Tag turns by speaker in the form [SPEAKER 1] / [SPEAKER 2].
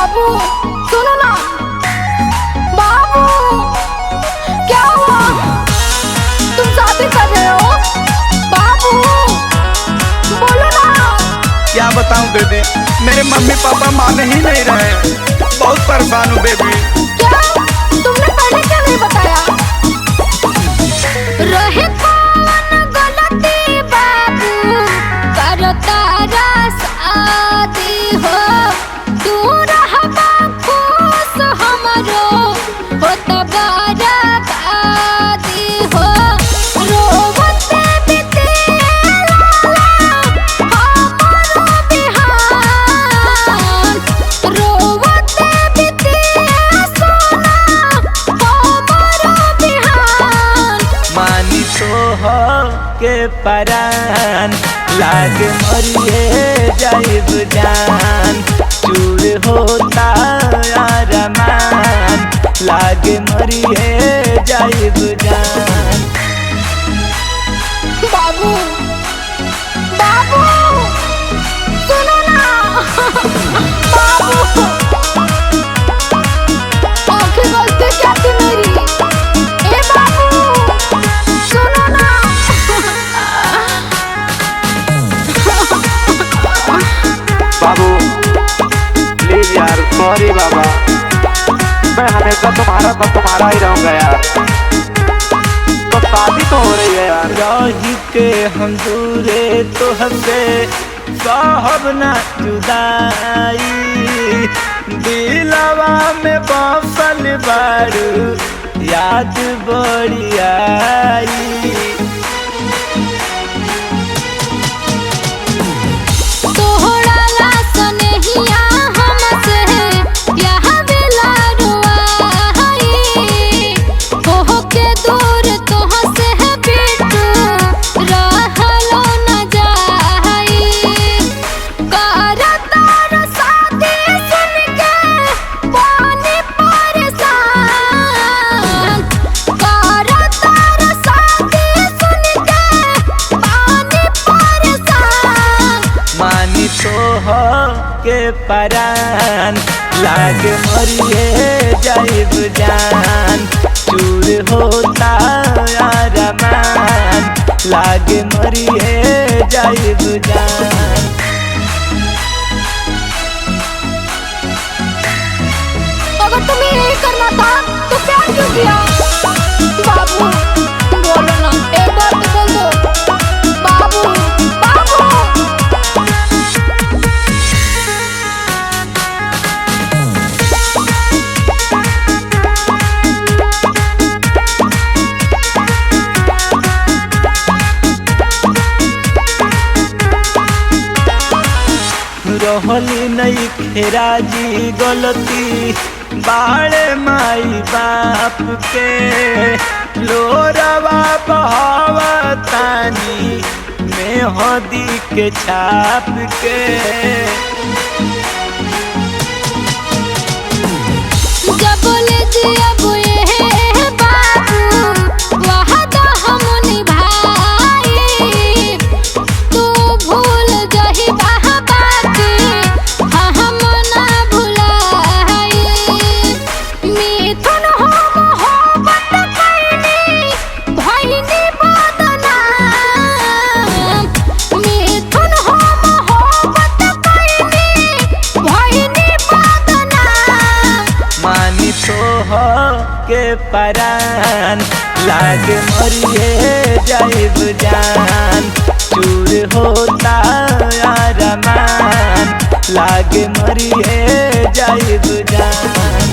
[SPEAKER 1] बाबू सुनो ना। बाबू क्या हुआ? तुम शादी कर रहे हो? बाबू बोलो ना।
[SPEAKER 2] क्या बताऊं बेबी, मेरे मम्मी पापा माने ही नहीं रहे। बहुत परेशान हूँ बेबी।
[SPEAKER 1] क्या तुमने पहले क्या नहीं बताया? रहे कौन गलती बाबू करता शादी हो, तू रहबा खुश हमरो होता बराबादी हो। रोवते बितेला हमरो बिहान, रोवते बितेला सोना हमरो बिहान।
[SPEAKER 3] मानी तो हो के परान लाग मरिए जाइब जान, चूर होता आरमान लाग मरिए जाइब जान।
[SPEAKER 1] बाबू बाबू सुनो ना। बाबू आंखें गलती क्या थी मेरी? ए बाबू सुनो ना।
[SPEAKER 3] बाबू प्लीज यार, सॉरी बाबा, मैं हमेशा तुम्हारा ही रहूंगा यार। तो शादी तो हो रही है यार। रही के हम दूरे तो हंसे साहब ना जुदाई, दिलवा में बसल बारू याद बड़ी आई।
[SPEAKER 1] तोहरा ला सनहिया हमसे यह बेला रुआई, होह के दूर तोह से बिटू रहलो न जाई। करतार शादी सुन के पानी परेशान, करतार शादी सुन के पानी परेशान।
[SPEAKER 3] मानी तो हो के परान लाग मरिए जाइब जान, चूर होता आरमान लाग मरिए जाइब जान।
[SPEAKER 1] अगर तुम्हें यही करना था तो प्यार क्यों किया? बाबू बोलो ना, एक बार तो बोल दो। बाबू बाबू
[SPEAKER 3] रहली नहीं खेराजी गलती बाड़े माई बाप के, लोरवा बहावतानी मेहदी के छाप के।
[SPEAKER 1] जब बोले जियब ये बाबू वादा हम निभाई, तू भूल जही बाकी हम ना भुलाई। मिथुन हो मोहब्बत कैनी भइनी बदनाम, मिथुन हो मोहब्बत कैनी भइनी बदनाम।
[SPEAKER 3] मानी तो हो के परान लाग मरिए जाइब जान, चूर होता आरमान लाग मरिए जाइब जान।